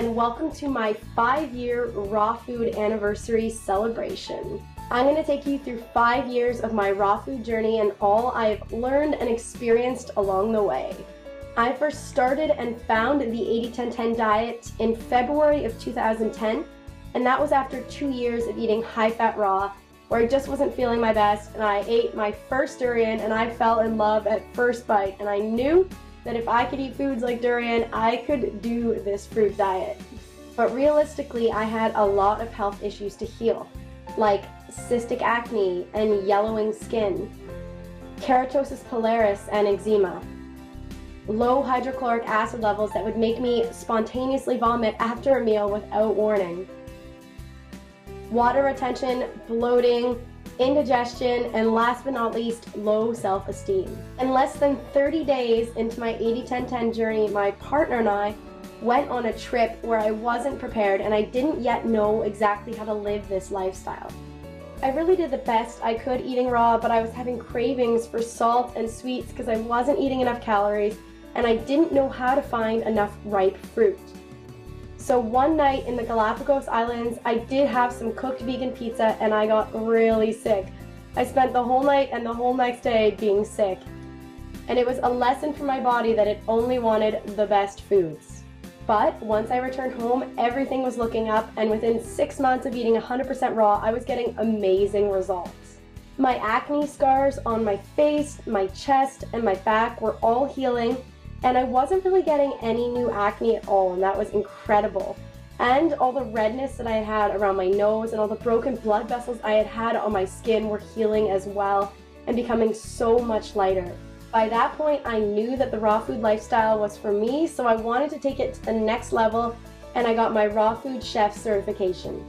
and welcome to my 5-year raw food anniversary celebration. I'm going to take you through 5 years of my raw food journey and all I've learned and experienced along the way. I first started and found the 80-10-10 diet in February of 2010, and that was after 2 years of eating high-fat raw, where I just wasn't feeling my best, and I ate my first durian and I fell in love at first bite, and I knew that if I could eat foods like durian, I could do this fruit diet. But realistically, I had a lot of health issues to heal, like cystic acne and yellowing skin, keratosis pilaris and eczema, low hydrochloric acid levels that would make me spontaneously vomit after a meal without warning, water retention, bloating, indigestion, and last but not least, low self-esteem. In less than 30 days into my 80-10-10 journey, my partner and I went on a trip where I wasn't prepared and I didn't yet know exactly how to live this lifestyle. I really did the best I could eating raw, but I was having cravings for salt and sweets because I wasn't eating enough calories and I didn't know how to find enough ripe fruit. So one night in the Galapagos Islands, I did have some cooked vegan pizza and I got really sick. I spent the whole night and the whole next day being sick. And it was a lesson for my body that it only wanted the best foods. But once I returned home, everything was looking up, and within 6 months of eating 100% raw, I was getting amazing results. My acne scars on my face, my chest, and my back were all healing, and I wasn't really getting any new acne at all, and that was incredible. And all the redness that I had around my nose and all the broken blood vessels I had had on my skin were healing as well and becoming so much lighter. By that point, I knew that the raw food lifestyle was for me, so I wanted to take it to the next level, and I got my raw food chef certification.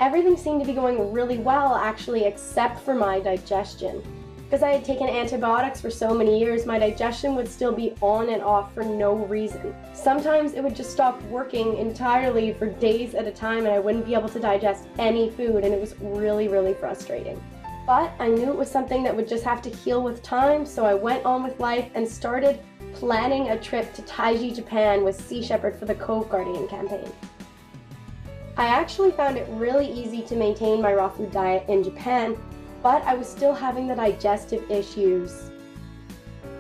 Everything seemed to be going really well, actually, except for my digestion. Because I had taken antibiotics for so many years, my digestion would still be on and off for no reason. Sometimes it would just stop working entirely for days at a time and I wouldn't be able to digest any food, and it was really, really frustrating. But I knew it was something that would just have to heal with time, so I went on with life and started planning a trip to Taiji, Japan with Sea Shepherd for the Cove Guardian campaign. I actually found it really easy to maintain my raw food diet in Japan, but I was still having the digestive issues.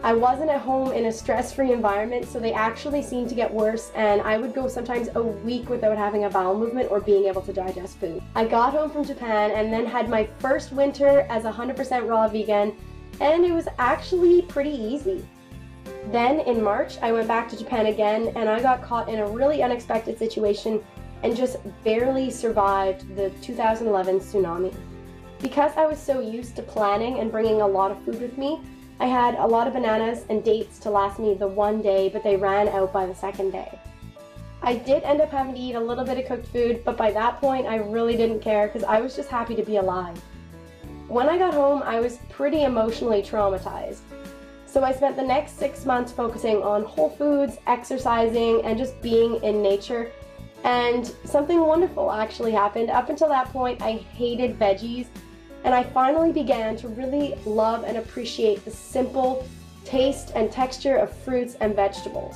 I wasn't at home in a stress-free environment, so they actually seemed to get worse, and I would go sometimes a week without having a bowel movement or being able to digest food. I got home from Japan and then had my first winter as 100% raw vegan, and it was actually pretty easy. Then in March, I went back to Japan again, and I got caught in a really unexpected situation and just barely survived the 2011 tsunami. Because I was so used to planning and bringing a lot of food with me, I had a lot of bananas and dates to last me the one day, but they ran out by the second day. I did end up having to eat a little bit of cooked food, but by that point I really didn't care because I was just happy to be alive. When I got home, I was pretty emotionally traumatized. So I spent the next 6 months focusing on whole foods, exercising, and just being in nature. And something wonderful actually happened. Up until that point, I hated veggies, and I finally began to really love and appreciate the simple taste and texture of fruits and vegetables.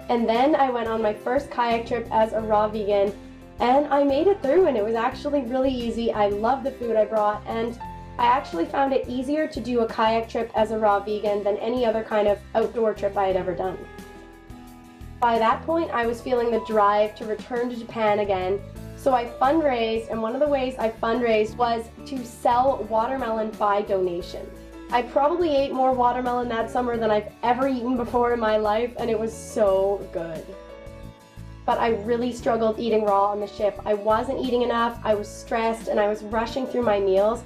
And then I went on my first kayak trip as a raw vegan, and I made it through, and it was actually really easy. I loved the food I brought, and I actually found it easier to do a kayak trip as a raw vegan than any other kind of outdoor trip I had ever done. By that point, I was feeling the drive to return to Japan again, so I fundraised, and one of the ways I fundraised was to sell watermelon by donation. I probably ate more watermelon that summer than I've ever eaten before in my life, and it was so good. But I really struggled eating raw on the ship. I wasn't eating enough, I was stressed, and I was rushing through my meals,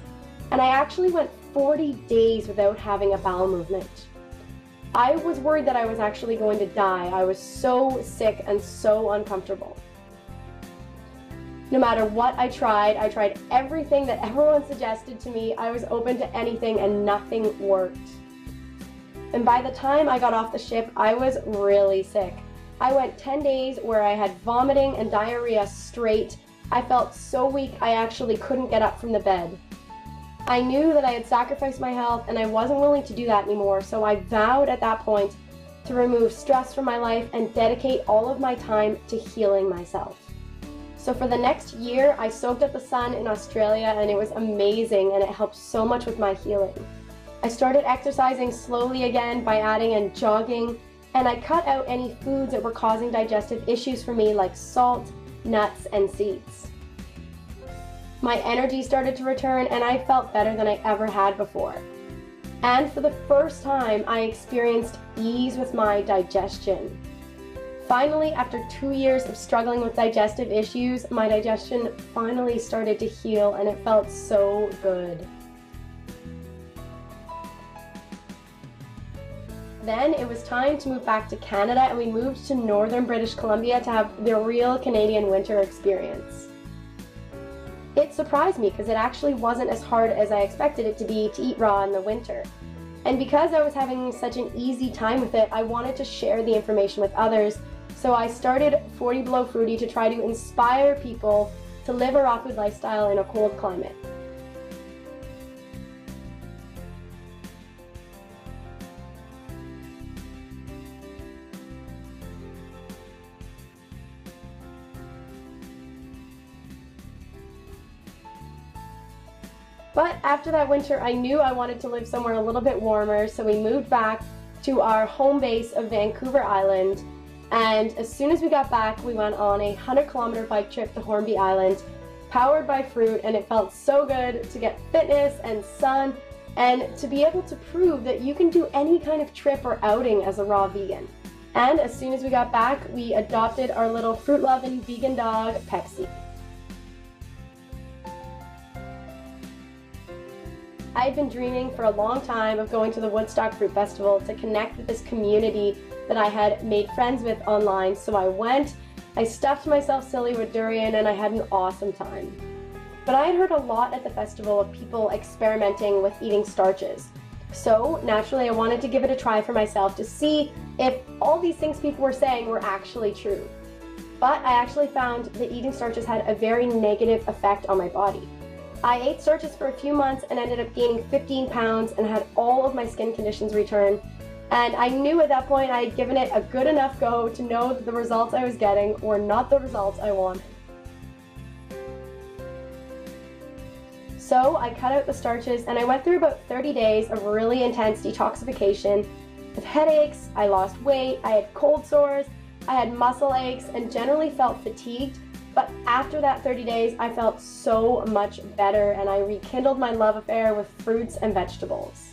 and I actually went 40 days without having a bowel movement. I was worried that I was actually going to die. I was so sick and so uncomfortable. No matter what I tried everything that everyone suggested to me. I was open to anything and nothing worked. And by the time I got off the ship, I was really sick. I went 10 days where I had vomiting and diarrhea straight. I felt so weak I actually couldn't get up from the bed. I knew that I had sacrificed my health and I wasn't willing to do that anymore, so I vowed at that point to remove stress from my life, and dedicate all of my time to healing myself. So for the next year, I soaked up the sun in Australia, and it was amazing, and it helped so much with my healing. I started exercising slowly again by adding in jogging, and I cut out any foods that were causing digestive issues for me, like salt, nuts, and seeds. My energy started to return, and I felt better than I ever had before. And for the first time, I experienced ease with my digestion. Finally, after 2 years of struggling with digestive issues, my digestion finally started to heal, and it felt so good. Then it was time to move back to Canada, and we moved to northern British Columbia to have the real Canadian winter experience. It surprised me because it actually wasn't as hard as I expected it to be to eat raw in the winter. And because I was having such an easy time with it, I wanted to share the information with others. So I started 40BelowFruity to try to inspire people to live a raw food lifestyle in a cold climate. But after that winter, I knew I wanted to live somewhere a little bit warmer, so we moved back to our home base of Vancouver Island. And as soon as we got back, we went on a 100-kilometer bike trip to Hornby Island, powered by fruit, and it felt so good to get fitness and sun, and to be able to prove that you can do any kind of trip or outing as a raw vegan. And as soon as we got back, we adopted our little fruit-loving vegan dog, Pepsi. I've been dreaming for a long time of going to the Woodstock Fruit Festival to connect with this community that I had made friends with online, so I went, I stuffed myself silly with durian, and I had an awesome time. But I had heard a lot at the festival of people experimenting with eating starches. So naturally I wanted to give it a try for myself to see if all these things people were saying were actually true. But I actually found that eating starches had a very negative effect on my body. I ate starches for a few months and ended up gaining 15 pounds and had all of my skin conditions return. And I knew at that point I had given it a good enough go to know that the results I was getting were not the results I wanted. So I cut out the starches, and I went through about 30 days of really intense detoxification with headaches, I lost weight, I had cold sores, I had muscle aches, and generally felt fatigued. But after that 30 days, I felt so much better, and I rekindled my love affair with fruits and vegetables.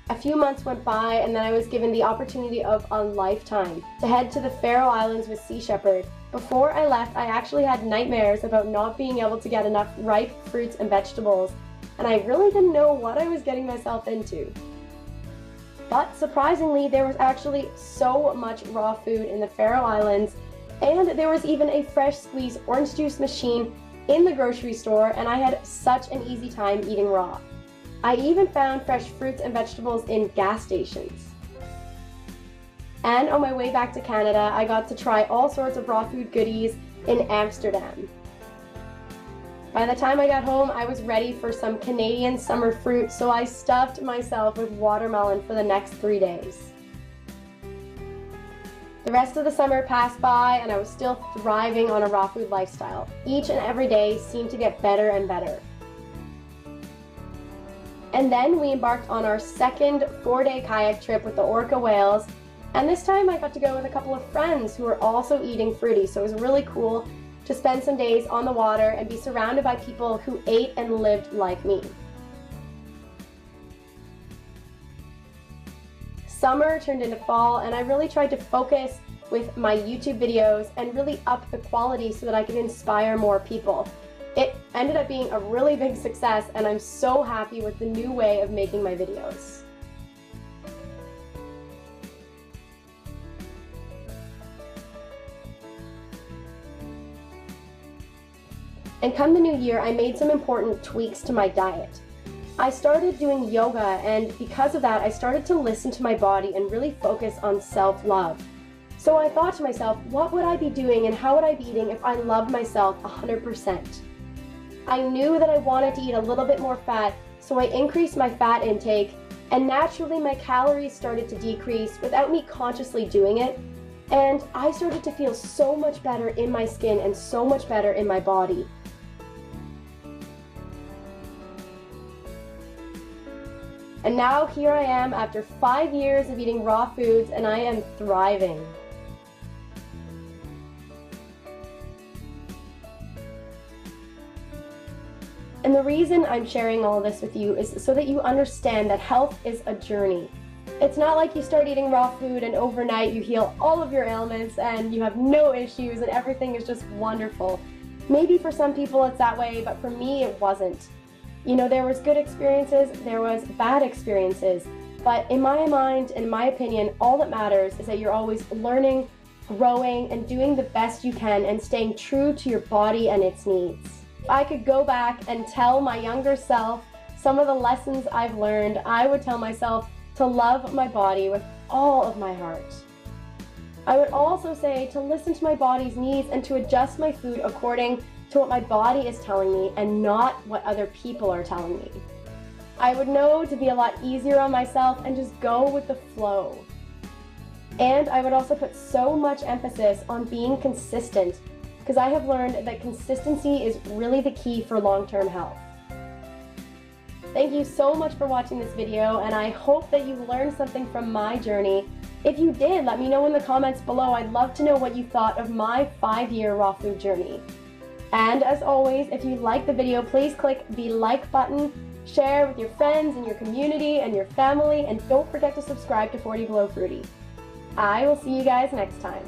A few months went by, and then I was given the opportunity of a lifetime to head to the Faroe Islands with Sea Shepherd. Before I left, I actually had nightmares about not being able to get enough ripe fruits and vegetables, and I really didn't know what I was getting myself into. But surprisingly, there was actually so much raw food in the Faroe Islands, and there was even a fresh squeeze orange juice machine in the grocery store, and I had such an easy time eating raw. I even found fresh fruits and vegetables in gas stations. And on my way back to Canada, I got to try all sorts of raw food goodies in Amsterdam. By the time I got home, I was ready for some Canadian summer fruit, so I stuffed myself with watermelon for the next 3 days. The rest of the summer passed by, and I was still thriving on a raw food lifestyle. Each and every day seemed to get better and better. And then we embarked on our second 4-day kayak trip with the orca whales, and this time I got to go with a couple of friends who were also eating fruity, so it was really cool to spend some days on the water and be surrounded by people who ate and lived like me. Summer turned into fall, and I really tried to focus with my YouTube videos and really up the quality so that I could inspire more people. It ended up being a really big success, and I'm so happy with the new way of making my videos. And come the new year, I made some important tweaks to my diet. I started doing yoga, and because of that, I started to listen to my body and really focus on self-love. So I thought to myself, what would I be doing and how would I be eating if I loved myself 100%? I knew that I wanted to eat a little bit more fat, so I increased my fat intake, And naturally, my calories started to decrease without me consciously doing it, and I started to feel so much better in my skin and so much better in my body. And now here I am after 5 years of eating raw foods, and I am thriving. And the reason I'm sharing all this with you is so that you understand that health is a journey. It's not like you start eating raw food and overnight you heal all of your ailments and you have no issues and everything is just wonderful. Maybe for some people it's that way, but for me it wasn't. You know, there was good experiences, there was bad experiences, but in my mind, in my opinion, all that matters is that you're always learning, growing, and doing the best you can and staying true to your body and its needs. If I could go back and tell my younger self some of the lessons I've learned, I would tell myself to love my body with all of my heart. I would also say to listen to my body's needs and to adjust my food according to what my body is telling me and not what other people are telling me. I would know to be a lot easier on myself and just go with the flow. And I would also put so much emphasis on being consistent, because I have learned that consistency is really the key for long-term health. Thank you so much for watching this video, and I hope that you learned something from my journey. If you did, let me know in the comments below. I'd love to know what you thought of my 5-year raw food journey. And as always, if you liked the video, please click the like button, share with your friends and your community and your family, and don't forget to subscribe to 40 Below Fruity. I will see you guys next time.